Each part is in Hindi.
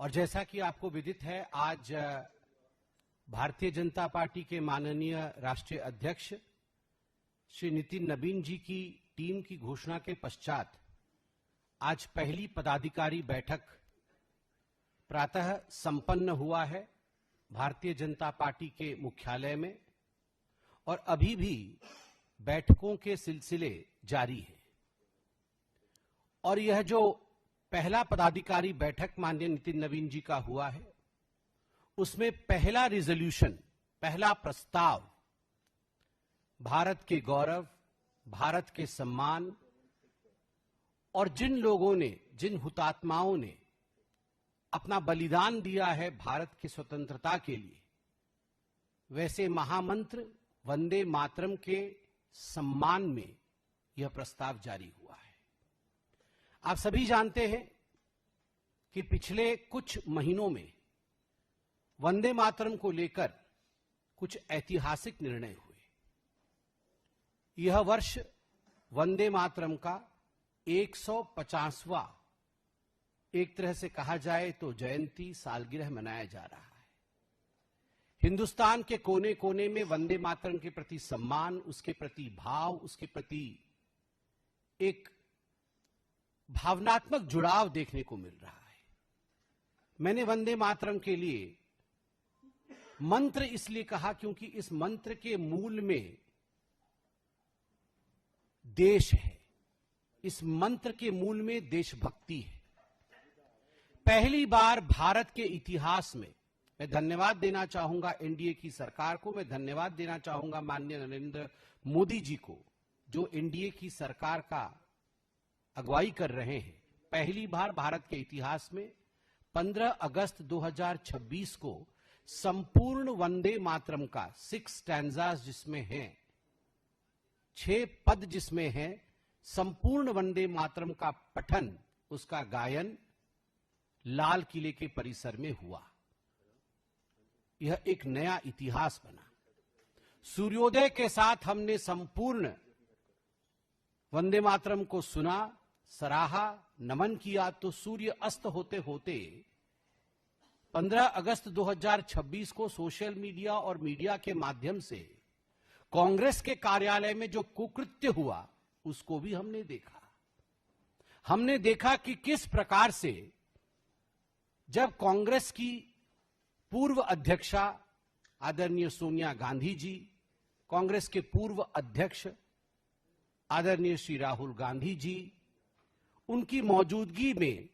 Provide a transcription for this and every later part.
और जैसा कि आपको विदित है, आज भारतीय जनता पार्टी के माननीय राष्ट्रीय अध्यक्ष श्री नितिन नबीन जी की टीम की घोषणा के पश्चात आज पहली पदाधिकारी बैठक प्रातः संपन्न हुआ है भारतीय जनता पार्टी के मुख्यालय में, और अभी भी बैठकों के सिलसिले जारी है। और यह जो पहला पदाधिकारी बैठक माननीय नितिन नबीन जी का हुआ है, उसमें पहला रिजोल्यूशन, पहला प्रस्ताव भारत के गौरव, भारत के सम्मान और जिन लोगों ने, जिन हुतात्माओं ने अपना बलिदान दिया है भारत की स्वतंत्रता के लिए, वैसे महामंत्र वंदे मातरम के सम्मान में यह प्रस्ताव जारी हुआ है। आप सभी जानते हैं कि पिछले कुछ महीनों में वंदे मातरम को लेकर कुछ ऐतिहासिक निर्णय हुए। यह वर्ष वंदे मातरम का 150वां, एक तरह से कहा जाए तो जयंती सालगिरह मनाया जा रहा है। हिंदुस्तान के कोने कोने में वंदे मातरम के प्रति सम्मान, उसके प्रति भाव, उसके प्रति एक भावनात्मक जुड़ाव देखने को मिल रहा है। मैंने वंदे मातरम के लिए मंत्र इसलिए कहा क्योंकि इस मंत्र के मूल में देश है, इस मंत्र के मूल में देशभक्ति है। पहली बार भारत के इतिहास में, मैं धन्यवाद देना चाहूंगा एनडीए की सरकार को, मैं धन्यवाद देना चाहूंगा माननीय नरेंद्र मोदी जी को, जो एनडीए की सरकार का अगुवाई कर रहे हैं। पहली बार भारत के इतिहास में 15 अगस्त 2026 को संपूर्ण वंदे मातरम का 6 स्टैंजास जिसमें हैं, 6 पद जिसमें हैं, संपूर्ण वंदे मातरम का पठन, उसका गायन लाल किले के परिसर में हुआ। यह एक नया इतिहास बना। सूर्योदय के साथ हमने संपूर्ण वंदे मातरम को सुना, सराहा, नमन किया, तो सूर्य अस्त होते होते 15 अगस्त 2026 को सोशल मीडिया और मीडिया के माध्यम से कांग्रेस के कार्यालय में जो कुकृत्य हुआ, उसको भी हमने देखा। हमने देखा कि किस प्रकार से जब कांग्रेस की पूर्व अध्यक्षा आदरणीय सोनिया गांधी जी, कांग्रेस के पूर्व अध्यक्ष आदरणीय श्री राहुल गांधी जी, उनकी मौजूदगी में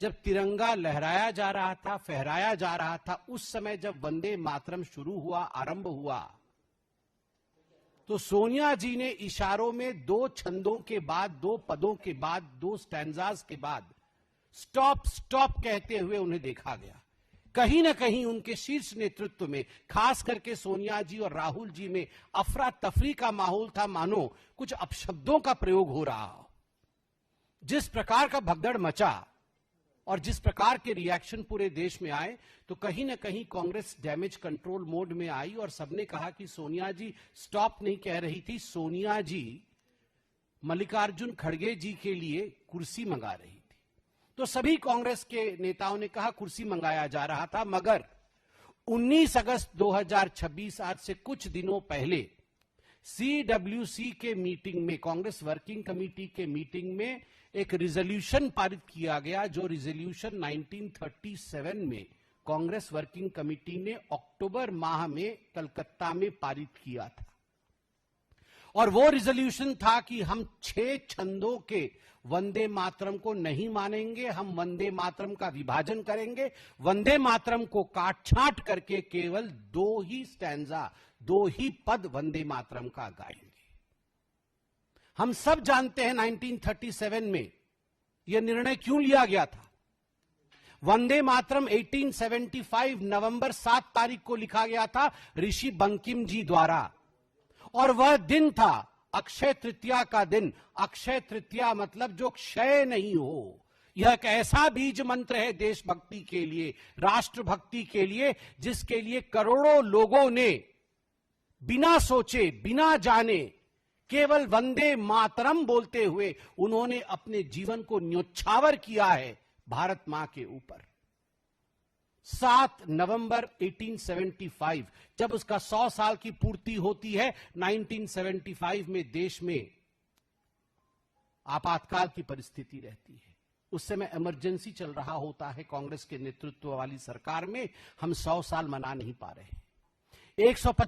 जब तिरंगा लहराया जा रहा था, फहराया जा रहा था, उस समय जब वंदे मातरम शुरू हुआ, आरंभ हुआ, तो सोनिया जी ने इशारों में 2 छंदों के बाद, 2 पदों के बाद, 2 स्टैंजास के बाद स्टॉप स्टॉप कहते हुए उन्हें देखा गया। कहीं ना कहीं उनके शीर्ष नेतृत्व में, खास करके सोनिया जी और राहुल जी में अफरा तफरी का माहौल था, मानो कुछ अपशब्दों का प्रयोग हो रहा हो। जिस प्रकार का भगदड़ मचा और जिस प्रकार के रिएक्शन पूरे देश में आए, तो कहीं ना कहीं कांग्रेस डैमेज कंट्रोल मोड में आई और सबने कहा कि सोनिया जी स्टॉप नहीं कह रही थी, सोनिया जी मल्लिकार्जुन खड़गे जी के लिए कुर्सी मंगा रही थी। तो सभी कांग्रेस के नेताओं ने कहा कुर्सी मंगाया जा रहा था। मगर 19 अगस्त 2026, आज से कुछ दिनों पहले, सीडब्ल्यूसी के मीटिंग में, कांग्रेस वर्किंग कमेटी के मीटिंग में एक रिजोल्यूशन पारित किया गया, जो रिजोल्यूशन 1937 में कांग्रेस वर्किंग कमेटी ने अक्टूबर माह में कलकत्ता में पारित किया था। और वो रिजोल्यूशन था कि हम 6 छंदों के वंदे मातरम को नहीं मानेंगे, हम वंदे मातरम का विभाजन करेंगे, वंदे मातरम को काट छांट करके केवल 2 ही स्टैंजा, 2 ही पद वंदे मातरम का गाएंगे। हम सब जानते हैं 1937 में यह निर्णय क्यों लिया गया था। वंदे मातरम 1875 नवंबर 7 तारीख को लिखा गया था ऋषि बंकिम जी द्वारा, और वह दिन था अक्षय तृतीया का दिन। अक्षय तृतीया मतलब जो क्षय नहीं हो। यह एक ऐसा बीज मंत्र है देशभक्ति के लिए, राष्ट्रभक्ति के लिए, जिसके लिए करोड़ों लोगों ने बिना सोचे, बिना जाने, केवल वंदे मातरम बोलते हुए उन्होंने अपने जीवन को न्योछावर किया है भारत मां के ऊपर। 7 नवंबर 1875, जब उसका 100 साल की पूर्ति होती है, 1975 में देश में आपातकाल की परिस्थिति रहती है। उस समय इमरजेंसी चल रहा होता है कांग्रेस के नेतृत्व वाली सरकार में। हम 100 साल मना नहीं पा रहे। 150